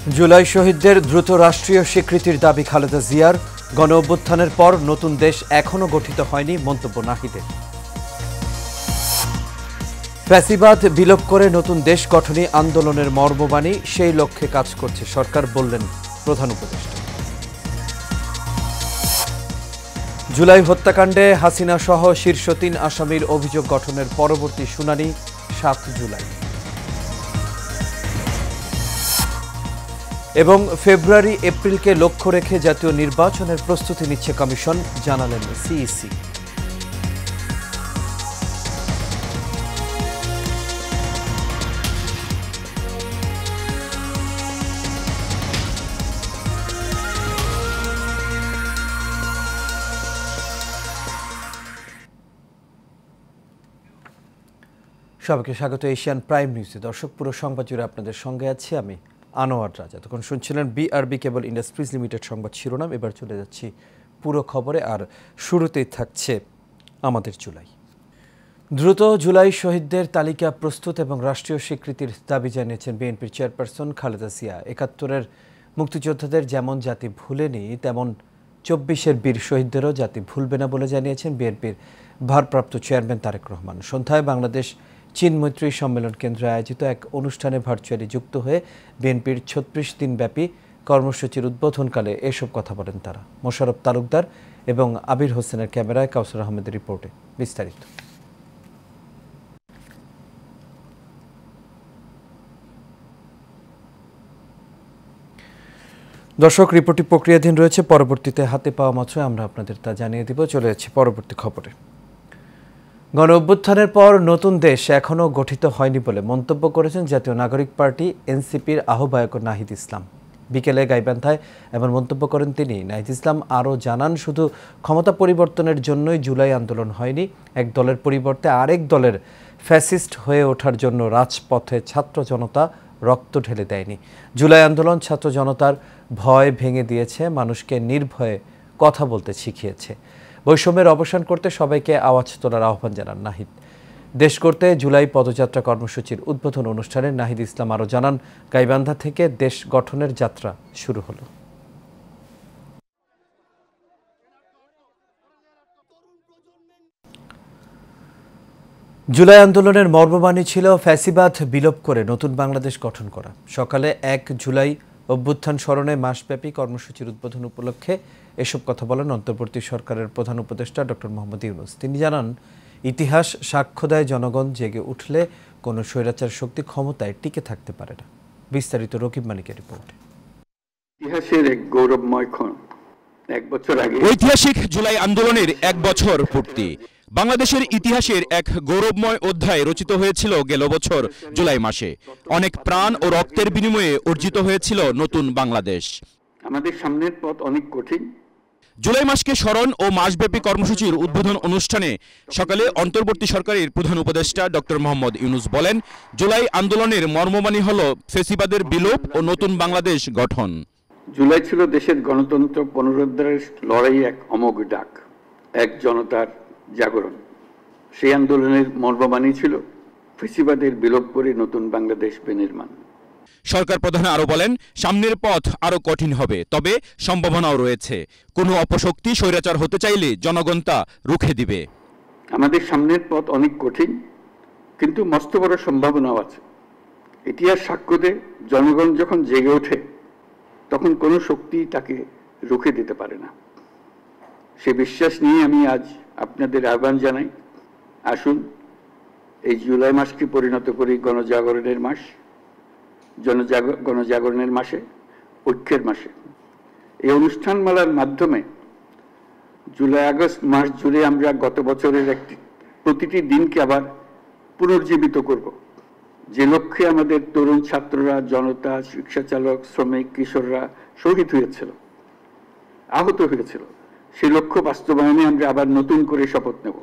জুলাই শহীদদের দ্রুত রাষ্ট্রীয় স্বীকৃতির দাবি খালেদা জিয়ার। গণ অভ্যুত্থানের পর নতুন দেশ এখনো গঠিত হয়নি মন্তব্য নাহিদের। ফ্যাসিবাদ বিলোপ করে নতুন দেশ গঠনই আন্দোলনের মর্মবাণী, সেই লক্ষ্যে কাজ করছে সরকার বললেন প্রধান উপদেষ্টা। জুলাই হত্যাকাণ্ডে হাসিনা সহ শীর্ষ ৩ আসামির অভিযোগ গঠনের পরবর্তী শুনানি ৭ জুলাই। এবং ফেব্রুয়ারি এপ্রিলকে লক্ষ্য রেখে জাতীয় নির্বাচনের প্রস্তুতি নিচ্ছে কমিশন, জানালেন সিইসি। সবাইকে স্বাগত এশিয়ান প্রাইম নিউজে। দর্শক, পুরো সংবাদ জুড়ে আপনাদের সঙ্গে আছি আমি আনোয়ার রাজা। তখন শুনছিলেন বিআরবি কেবল ইন্ডাস্ট্রিজ লিমিটেড সংবাদ শিরোনাম। এবার চলে যাচ্ছি পুরো খবরে, আর শুরুতেই থাকছে আমাদের জুলাই। দ্রুত জুলাই শহীদদের তালিকা প্রস্তুত এবং রাষ্ট্রীয় স্বীকৃতির দাবি জানিয়েছেন বিএনপির চেয়ারপারসন খালেদা জিয়া। ৭১-এর মুক্তিযোদ্ধাদের যেমন জাতি ভুলেনি, তেমন ২৪-এর বীর শহীদদেরও জাতি ভুলবে না বলে জানিয়েছেন বিএনপির ভারপ্রাপ্ত চেয়ারম্যান তারেক রহমান। সন্ধ্যায় বাংলাদেশ চীন মৈত্রী সম্মেলন কেন্দ্রে আয়োজিত এক অনুষ্ঠানে ভার্চুয়ালি যুক্ত হয়ে বিএনপির ৩৬ দিনব্যাপী কর্মসূচির উদ্বোধনকালে এসব কথা বলেন তারা। মোশাররফ তালুকদার এবং আবির হোসেনের ক্যামেরায় কাউসার আহমেদের রিপোর্টে বিস্তারিত। দর্শক, রিপোর্টটি প্রক্রিয়াধীন রয়েছে, পরবর্তীতে হাতে পাওয়া মাত্র আমরা আপনাদের তা জানিয়ে দিব। চলে যাচ্ছি পরবর্তী খবরে। গণ অভ্যুত্থানের পর নতুন দেশ এখনও গঠিত হয়নি বলে মন্তব্য করেছেন জাতীয় নাগরিক পার্টি এনসিপির আহ্বায়ক নাহিদ ইসলাম। বিকেলে গাইবান্ধায় এমন মন্তব্য করেন তিনি। নাহিদ ইসলাম আরও জানান, শুধু ক্ষমতা পরিবর্তনের জন্যই জুলাই আন্দোলন হয়নি, এক দলের পরিবর্তে আরেক দলের ফ্যাসিস্ট হয়ে ওঠার জন্য রাজপথে ছাত্র জনতা রক্ত ঢেলে দেয়নি। জুলাই আন্দোলন ছাত্র জনতার ভয় ভেঙে দিয়েছে, মানুষকে নির্ভয়ে কথা বলতে শিখিয়েছে। বৈষম্যের অবসান করতে সবাইকে আওয়াজ তোলার আহ্বান জানান নাহিদ। দেশ করতে জুলাই পদযাত্রা কর্মসূচির উদ্বোধন অনুষ্ঠানে নাহিদ ইসলাম আরও জানান, গাইবান্ধা থেকে দেশ গঠনের যাত্রা শুরু হলো। জুলাই আন্দোলনের মর্মবাণী ছিল ফ্যাসিবাদ বিলোপ করে নতুন বাংলাদেশ গঠন করা। সকালে ১ জুলাই অভ্যুত্থান স্মরণে মাসব্যাপী কর্মসূচির উদ্বোধন উপলক্ষে এসব কথা বলেন অন্তর্বর্তী সরকারের প্রধান উপদেষ্টা ডক্টর মোহাম্মদ ইউনূস। তিনি জানান, ইতিহাস সাক্ষ্য দেয় জনগণ জেগে উঠলে কোনো স্বৈরাচার শক্তি ক্ষমতায় টিকে থাকতে পারে না। বিস্তারিত রকিব মানিকের রিপোর্ট। ইতিহাসের এক গৌরবময় ক্ষণ, ১ বছর আগে ঐতিহাসিক জুলাই আন্দোলনের ১ বছর পূর্তি। বাংলাদেশের ইতিহাসের এক গৌরবময় অধ্যায় রচিত হয়েছিল গেল বছর জুলাই মাসে। অনেক প্রাণ ও রক্তের বিনিময়ে অর্জিত হয়েছিল নতুন বাংলাদেশ। আমাদের সামনের পথ অনেক কঠিন। জুলাই মাসকে স্মরণ ও মাসব্যাপী কর্মসূচির উদ্বোধন অনুষ্ঠানে সকালে অন্তর্বর্তী সরকারের প্রধান উপদেষ্টা ডক্টর মোহাম্মদ ইউনূস বলেন, জুলাই আন্দোলনের মর্মবাণী হল ফ্যাসিবাদের বিলোপ ও নতুন বাংলাদেশ গঠন। জুলাই ছিল দেশের গণতন্ত্র পুনরুদ্ধারের লড়াই, এক অমোঘ ডাক, এক জনতার জাগরণ। সেই আন্দোলনের মর্মবাণী ছিল ফ্যাসিবাদের বিলোপ করে নতুন বাংলাদেশ বিনির্মাণ। সরকার প্রধান আরো বলেন, সামনের পথ আরো কঠিন হবে, তবে সম্ভাবনাও রয়েছে। কোনো অপশক্তি স্বৈরাচার হতে চাইলে জনগণ তা রুখে দিবে। আমাদের সামনের পথ অনেক কঠিন, কিন্তু মস্ত বড় সম্ভাবনাও আছে। ইতিহাস সাক্ষ্য দেয়, জনগণ যখন জেগে ওঠে তখন কোনো শক্তি তাকে রুখে দিতে পারে না। সে বিশ্বাস নিয়ে আমি আজ আপনাদের আহ্বান জানাই, আসুন এই জুলাই মাসকে পরিণত করি গণজাগরণের মাস, গণজাগরণের মাসে, ঐক্যের মাসে। এই অনুষ্ঠানমালার মাধ্যমে জুলাই আগস্ট মাস জুড়ে আমরা গত বছরের প্রতিটি দিনকে আবার পুনর্জীবিত করব, যে লক্ষ্যে আমাদের তরুণ ছাত্ররা, জনতা, রিক্সা চালক, শ্রমিক, কিশোররা শহীদ হয়েছিল, আহত হয়েছিল। সেই লক্ষ্য বাস্তবায়নে আমরা আবার নতুন করে শপথ নেব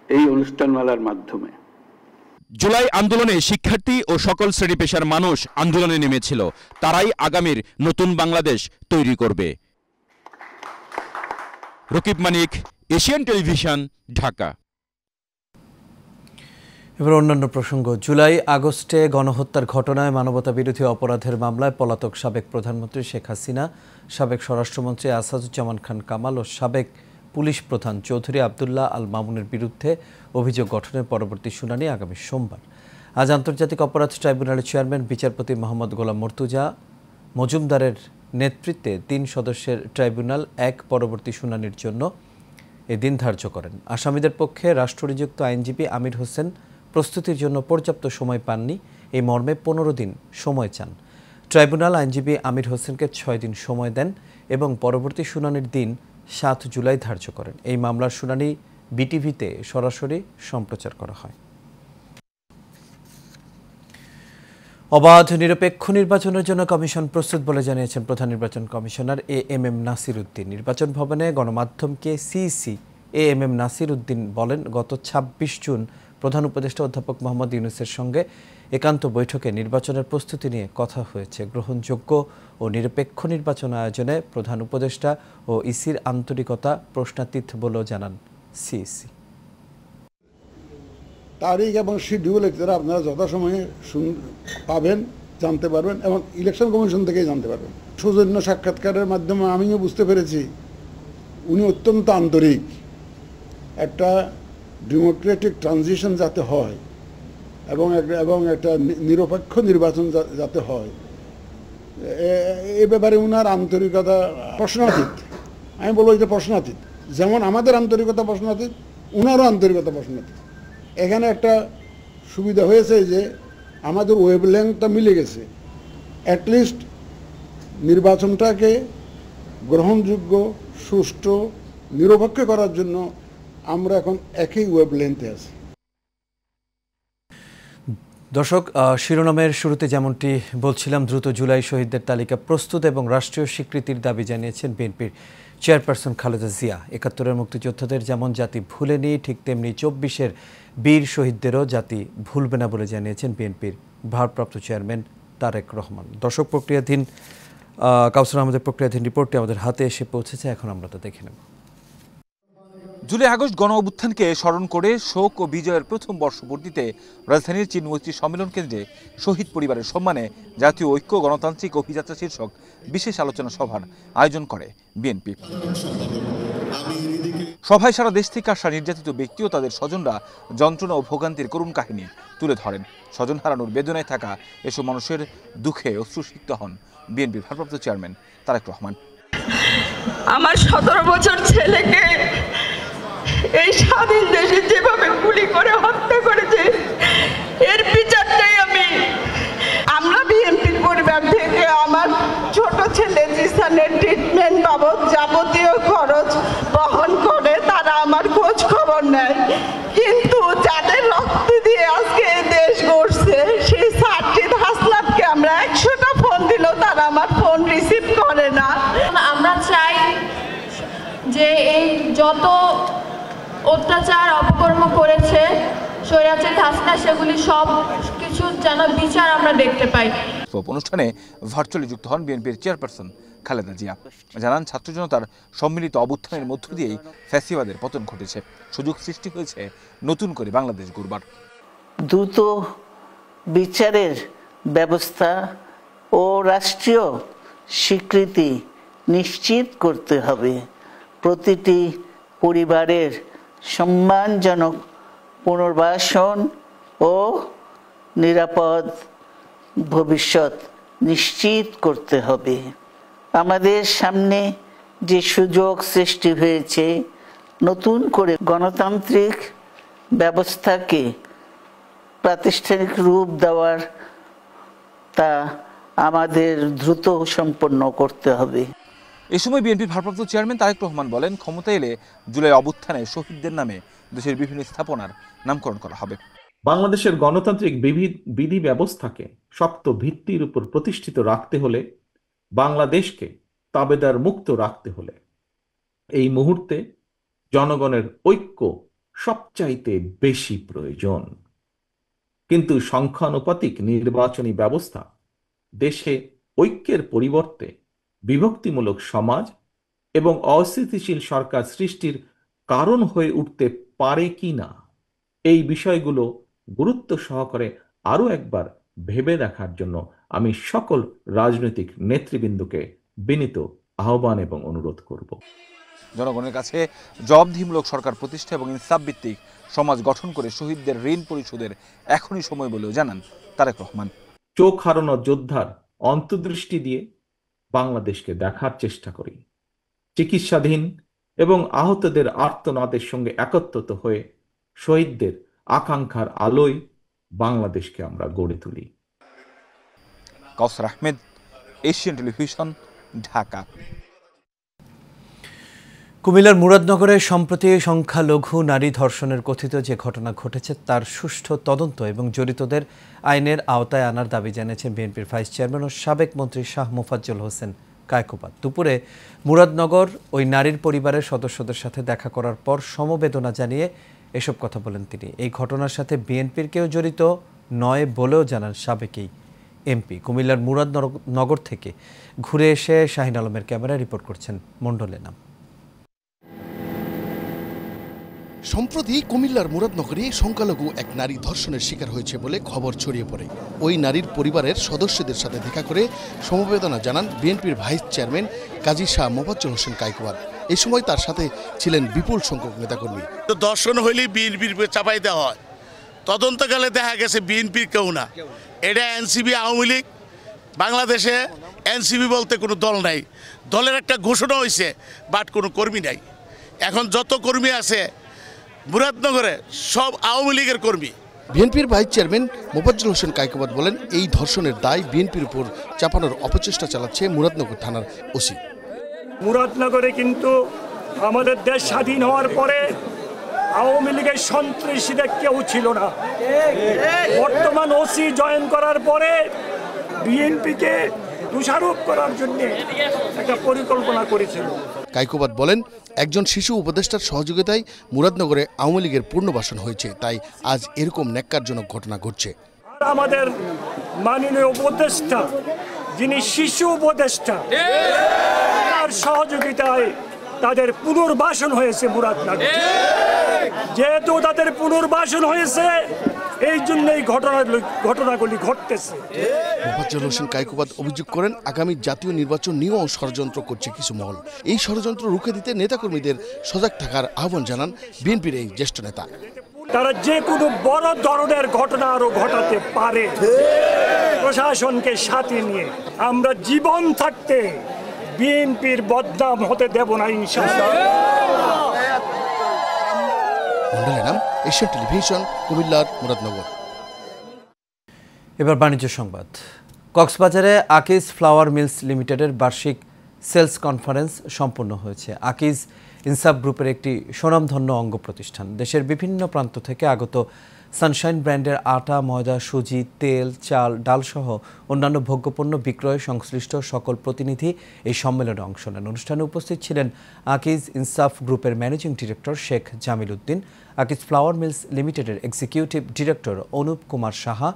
এই অনুষ্ঠানমালার মাধ্যমে। জুলাই আন্দোলনে শিক্ষার্থী ও সকল শ্রেণী পেশার মানুষ আন্দোলনে নেমেছিল। তারাই আগামীর নতুন বাংলাদেশ তৈরি করবে। রকিব মানিক, এশিয়ান টেলিভিশন, ঢাকা। এবার অন্যান্য প্রসঙ্গ। জুলাই আগস্টে গণহত্যার ঘটনায় মানবতা বিরোধী অপরাধের মামলায় পলাতক সাবেক প্রধানমন্ত্রী শেখ হাসিনা, সাবেক স্বরাষ্ট্রমন্ত্রী আসাদুজ্জামান খান কামাল ও সাবেক পুলিশ প্রধান চৌধুরী আবদুল্লাহ আল মামুনের বিরুদ্ধে অভিযোগ গঠনের পরবর্তী শুনানি আগামী সোমবার। আজ আন্তর্জাতিক অপরাধ ট্রাইব্যুনালের চেয়ারম্যান বিচারপতি মোহাম্মদ গোলাম মর্তুজা মজুমদারের নেতৃত্বে ৩ সদস্যের ট্রাইব্যুনাল পরবর্তী শুনানির জন্য এদিন ধার্য করেন। আসামিদের পক্ষে রাষ্ট্রনিযুক্ত আইনজীবী আমির হোসেন প্রস্তুতির জন্য পর্যাপ্ত সময় পাননি, এই মর্মে 15 দিন সময় চান। ট্রাইব্যুনাল আইনজীবী আমির হোসেনকে 6 দিন সময় দেন এবং পরবর্তী শুনানির দিন 7 জুলাই ধার্য করেন। এই মামলার শুনানি বিটিভিতে সরাসরি সম্প্রচার করা হয়। অবাধ নিরপেক্ষ নির্বাচনের জন্য কমিশন প্রস্তুত বলে জানিয়েছেন প্রধান নির্বাচন কমিশনার এএমএম নাসির উদ্দিন। নির্বাচন ভবনে গণমাধ্যমকে সিইসি এএমএম নাসির উদ্দিন বলেন, গত 26 জুন প্রধান উপদেষ্টা অধ্যাপক মোহাম্মদ ইউনূসের সঙ্গে একান্ত বৈঠকে নির্বাচনের প্রস্তুতি নিয়ে কথা হয়েছে। গ্রহণযোগ্য ও নিরপেক্ষ নির্বাচন আয়োজনে প্রধান উপদেষ্টা ও ইসির আন্তরিকতা প্রশ্নাতীত বলেও জানান সিইসি। তারিখ এবং শিডিউল এছাড়া আপনারা যথাসময়ে পাবেন, জানতে পারবেন এবং ইলেকশন কমিশন থেকেই জানতে পারবেন। সৌজন্য সাক্ষাৎকারের মাধ্যমে আমিও বুঝতে পেরেছি উনি অত্যন্ত আন্তরিক। একটা ডেমোক্রেটিক ট্রানজিশন যাতে হয় এবং একটা নিরপেক্ষ নির্বাচন যাতে হয়, এ ব্যাপারে উনার আন্তরিকতা প্রশ্নাতীত। আমি বলবো এটা প্রশ্নাতীত। যেমন আমাদের আন্তরিকতা প্রশ্নাতীত, উনারও আন্তরিকতা প্রশ্নাতীত। এখানে একটা সুবিধা হয়েছে যে আমাদের ওয়েভলেংথটা মিলে গেছে। অ্যাটলিস্ট নির্বাচনটাকে গ্রহণযোগ্য, সুষ্ঠু, নিরপেক্ষ করার জন্য আমরা এখন একই ওয়েভলেংথে আছি। দর্শক, শিরোনামের শুরুতে যেমনটি বলছিলাম, দ্রুত জুলাই শহীদদের তালিকা প্রস্তুত এবং রাষ্ট্রীয় স্বীকৃতির দাবি জানিয়েছেন বিএনপির চেয়ারপারসন খালেদা জিয়া। ৭১-এর মুক্তিযোদ্ধাদের যেমন জাতি ভুলেনি, ঠিক তেমনি ২৪-এর বীর শহীদদেরও জাতি ভুলবে না বলে জানিয়েছেন বিএনপির ভারপ্রাপ্ত চেয়ারম্যান তারেক রহমান। দর্শক, কাউসার আহমেদের প্রক্রিয়াধীন রিপোর্টটি আমাদের হাতে এসে পৌঁছেছে, এখন আমরা তা দেখে নেব। জুলাই আগস্ট গণ অভ্যুত্থানকে স্মরণ করে শোক ও বিজয়ের প্রথম বর্ষপূর্তিতে রাজধানীর চিন্মৈত্রী সম্মেলন কেন্দ্রে শহীদ পরিবারের সম্মানে জাতীয় ঐক্য গণতান্ত্রিক অভিযাত্রা শীর্ষক বিশেষ আলোচনা সভার আয়োজন করে বিএনপি। সভায় সারা দেশ থেকে আসা নির্যাতিত ব্যক্তি ও তাদের স্বজনরা যন্ত্রণা ও ভোগান্তির করুণ কাহিনী তুলে ধরেন। স্বজন হারানোর বেদনায় থাকা এসব মানুষের দুঃখে অশ্রুসিক্ত হন বিএনপির ভারপ্রাপ্ত চেয়ারম্যান তারেক রহমান। আমার 17 বছর ছেলেকে এই স্বাধীন দেশে যেভাবে গুলি করে হত্যা করেছে, এর বিচার চাই আমরা বিএনপির পরিবার থেকে আমার ছোট ছেলে জিসানের ট্রিটমেন্ট বাবদ যাবতীয় খরচ বহন করে তারা আমার খোঁজ খবর নেয়। কিন্তু যাদের রক্ত দিয়ে আজকে দেশ গড়ছে, সেই সার্জিদ হাসনাতকে আমরা 100টা ফোন দিলেও তারা আমার ফোন রিসিভ করে না। আমরা চাই যে এই যত অত্যাচার অপকর্ম করেছে স্বৈরাচার হাসিনা, সেগুলি সব কিছু যেন বিচার আমরা দেখতে পাই। অনুষ্ঠানে ভার্চুয়ালি যুক্ত হন বিএনপির চেয়ারপারসন খালেদা জিয়া। জানান, ছাত্র জনতার সম্মিলিত অভ্যুত্থানের মধ্য দিয়েই ফ্যাসিবাদের পতন ঘটেছে, সুযোগ সৃষ্টি হয়েছে নতুন করে বাংলাদেশ গড়বার। দ্রুত বিচারের ব্যবস্থা ও রাষ্ট্রীয় স্বীকৃতি নিশ্চিত করতে হবে। প্রতিটি পরিবারের সম্মানজনক পুনর্বাসন ও নিরাপদ ভবিষ্যৎ নিশ্চিত করতে হবে। আমাদের সামনে যে সুযোগ সৃষ্টি হয়েছে, নতুন করে গণতান্ত্রিক ব্যবস্থাকে প্রাতিষ্ঠানিক রূপ দেওয়ার, তা আমাদের দ্রুত সম্পন্ন করতে হবে। এ সময় বিএনপির ভারপ্রাপ্ত চেয়ারম্যান তারেক রহমান বলেন, ক্ষমতা এলে জুলাই অভ্যুত্থানে শহীদদের নামে দেশের বিভিন্ন স্থাপনার নামকরণ করা হবে। বাংলাদেশের গণতান্ত্রিক বিধি ব্যবস্থাকে শক্ত ভিত্তির উপর প্রতিষ্ঠিত রাখতে হলে, বাংলাদেশকে তাবেদার মুক্ত রাখতে হলে এই মুহূর্তে জনগণের ঐক্য সবচাইতে বেশি প্রয়োজন। কিন্তু সংখ্যানুপাতিক নির্বাচনী ব্যবস্থা দেশে ঐক্যের পরিবর্তে বিভক্তিমূলক সমাজ এবং অস্থিতিশীল সরকার সৃষ্টির কারণ হয়ে উঠতে পারে কি না, এই বিষয়গুলো গুরুত্ব সহকারে আরও একবার ভেবে দেখার জন্য আমি সকল রাজনৈতিক নেতৃবৃন্দকে বিনীত আহ্বান এবং অনুরোধ করব। জনগণের কাছে জবাবদিহিমূলক সরকার প্রতিষ্ঠা এবং ইনসাফ ভিত্তিক সমাজ গঠন করে শহীদদের ঋণ পরিশোধের এখনই সময় বলেও জানান তারেক রহমান। চোখ হারানো যোদ্ধার অন্তর্দৃষ্টি দিয়ে বাংলাদেশকে দেখার চেষ্টা করি। চিকিৎসাধীন এবং আহতদের আর্তনাদের সঙ্গে একত্রিত হয়ে শহীদদের আকাঙ্ক্ষার আলোয় বাংলাদেশকে আমরা গড়ে তুলি। কাউসার আহমেদ, এশিয়ান টেলিভিশন, ঢাকা। কুমিল্লার মুরাদনগরে সম্প্রতি সংখ্যালঘু নারী ধর্ষণের কথিত যে ঘটনা ঘটেছে তার সুষ্ঠু তদন্ত এবং জড়িতদের আইনের আওতায় আনার দাবি জানিয়েছেন বিএনপির ভাইস চেয়ারম্যান ও সাবেক মন্ত্রী শাহ মোফাজ্জল হোসেন কায়কোবাদ। দুপুরে মুরাদনগর ওই নারীর পরিবারের সদস্যদের সাথে দেখা করার পর সমবেদনা জানিয়ে এসব কথা বলেন তিনি। এই ঘটনার সাথে বিএনপির কেউ জড়িত নয় বলেও জানান সাবেক এই এমপি। কুমিল্লার মুরাদনগর থেকে ঘুরে এসে শাহিন আলমের ক্যামেরায় রিপোর্ট করছেন মণ্ডল এনাম। সম্প্রতি কুমিল্লার মুরাদনগরে সংখ্যালঘু এক নারী ধর্ষণের শিকার হয়েছে বলে খবর ছড়িয়ে পড়ে। ওই নারীর পরিবারের সদস্যদের সাথে দেখা করে সমবেদনা জানান বিএনপির ভাইস চেয়ারম্যান কাজী শাহ মোফাজ্জল হোসেন কায়কোবাদ। এই সময় তার সাথে ছিলেন বিপুল সংখ্যক নেতাকর্মী। ধর্ষণ হইলেই বিএনপির চাপাই দেওয়া হয়, তদন্তকালে দেখা গেছে বিএনপির কেউ না, এটা এনসিপি আওয়ামী লীগ। বাংলাদেশে এনসিপি বলতে কোনো দল নাই, দলের একটা ঘোষণা হয়েছে বাট কোনো কর্মী নাই। এখন যত কর্মী আছে মুরাদনগরে সব আওয়ামী লীগের কর্মী। বিএনপির ভাইস চেয়ারম্যান মোফাজ্জল হোসেন কায়কোবাদ বলেন, এই ধর্ষণের দায় বিএনপির উপর চাপানোর অপচেষ্টা চালাচ্ছে মুরাদনগর থানার ওসি। মুরাদনগরে কিন্তু আমাদের দেশ স্বাধীন হওয়ার পরে আওয়ামী লীগের সন্ত্রাসীদের কেউ ছিল না। বর্তমান ওসি জয়েন করার পরে বিএনপিকে দোষারোপ করার জন্য একটা পরিকল্পনা করেছিল। কায়কোবাদ বলেন, একজন শিশু উপদেষ্টার সহযোগিতায় মুরাদনগরে আওয়ামী লীগের পুনর্বাসন হয়েছে, তাই আজ এরকম ন্যাক্কারজনক ঘটনা ঘটছে। আমাদের মাননীয় উপদেষ্টা, যিনি শিশু উপদেষ্টা, তার সহযোগিতায় তাদের পুনর্বাসন হয়েছে মুরাদনগরে। যেহেতু তাদের পুনর্বাসন হয়েছে, এই জন্য এই ঘটনাগুলি ঘটতেছে। মোফাজ্জল হোসেন কায়কোবাদ অভিযোগ করেন, আগামী জাতীয় নির্বাচন নিয়েও ষড়যন্ত্র করছে কিছু মহল। এই ষড়যন্ত্র রুখে দিতে নেতাকর্মীদের সজাগ থাকার আহ্বান জানান বিএনপির এই জ্যেষ্ঠ নেতা। তারা যে কোনো বড় ধরনের ঘটনা আরো ঘটাতে পারে। প্রশাসনকে সাথে নিয়ে আমরা জীবন থাকতে বিএনপির বদনাম হতে দেব না ইনশাআল্লাহ। এশিয়ান টেলিভিশন, কুমিল্লার মুরাদনগর। এবার বাণিজ্য সংবাদ। কক্সবাজারে আকিজ ফ্লাওয়ার মিলস লিমিটেডের বার্ষিক সেলস কনফারেন্স সম্পন্ন হয়েছে। আকিজ ইনসাফ গ্রুপের একটি স্বনামধন্য অঙ্গ প্রতিষ্ঠান। দেশের বিভিন্ন প্রান্ত থেকে আগত সানশাইন ব্র্যান্ডের আটা, ময়দা, সুজি, তেল, চাল, ডালসহ অন্যান্য ভোগ্যপণ্য বিক্রয় সংশ্লিষ্ট সকল প্রতিনিধি এই সম্মেলনে অংশ নেন। অনুষ্ঠানে উপস্থিত ছিলেন আকিজ ইনসাফ গ্রুপের managing director Sheikh Jamil Uddin, Akij flour mills লিমিটেডের এক্সিকিউটিভ ডিরেক্টর অনুপ কুমার সাহা,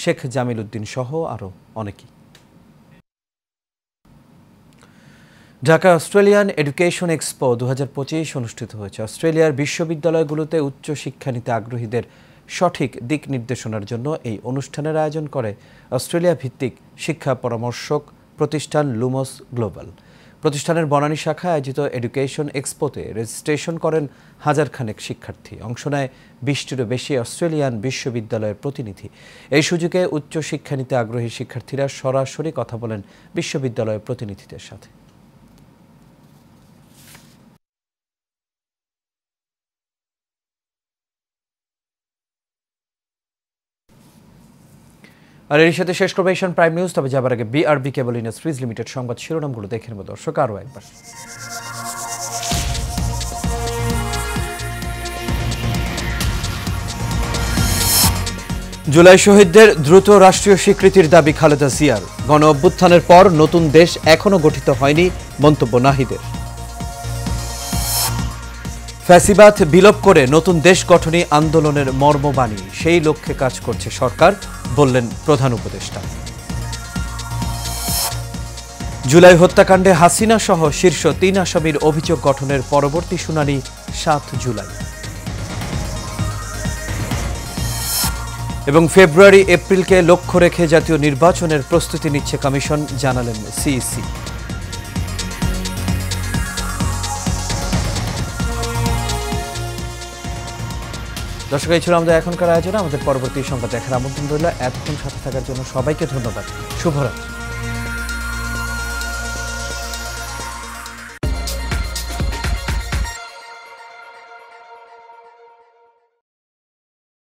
শেখ জামিল উদ্দিন সহ আরও অনেকেই। ঢাকা অস্ট্রেলিয়ান এডুকেশন এক্সপো 2025 অনুষ্ঠিত হয়েছে। অস্ট্রেলিয়ার বিশ্ববিদ্যালয়গুলোতে উচ্চ শিক্ষা নিতে আগ্রহীদের সঠিক দিক নির্দেশনার জন্য এই অনুষ্ঠানের আয়োজন করে অস্ট্রেলিয়া ভিত্তিক শিক্ষা পরামর্শক প্রতিষ্ঠান লুমোস গ্লোবাল। প্রতিষ্ঠানের বনানী শাখায় আয়োজিত এডুকেশন এক্সপোতে রেজিস্ট্রেশন করেন হাজারখানেক শিক্ষার্থী। অংশ নেয় 20টিরও বেশি অস্ট্রেলিয়ান বিশ্ববিদ্যালয়ের প্রতিনিধি। এই সুযোগে উচ্চ শিক্ষা নিতে আগ্রহী শিক্ষার্থীরা সরাসরি কথা বলেন বিশ্ববিদ্যালয়ের প্রতিনিধিদের সাথে। আর এর সাথে শেষ করবে এশিয়ান প্রাইম নিউজ। তবে যাবার আগে বিআরবি কেবল ইন্ডাস্ট্রিজ লিমিটেড সংবাদ শিরোনামগুলো দেখে নেব দর্শক আরও একবার। জুলাই শহীদদের দ্রুত রাষ্ট্রীয় স্বীকৃতির দাবি খালেদা জিয়ার। গণ অভ্যুত্থানের পর নতুন দেশ এখনো গঠিত হয়নি, মন্তব্য নাহিদের। ফ্যাসিবাদ বিলোপ করে নতুন দেশ গঠনই আন্দোলনের মর্মবাণী, সেই লক্ষ্যে কাজ করছে সরকার, বললেন প্রধান উপদেষ্টা। জুলাই হত্যাকাণ্ডে হাসিনা সহ শীর্ষ 3 আসামির অভিযোগ গঠনের পরবর্তী শুনানি 7 জুলাই। এবং ফেব্রুয়ারি এপ্রিলকে লক্ষ্য রেখে জাতীয় নির্বাচনের প্রস্তুতি নিচ্ছে কমিশন, জানালেন সিইসি। দর্শক, এই ছিল আমাদের এখনকার আয়োজনে। আমাদের পরবর্তী সংবাদ দেখার আমন্ত্রণ রইল। এতক্ষণ সাথে থাকার জন্য সবাইকে ধন্যবাদ। শুভরাত্রি।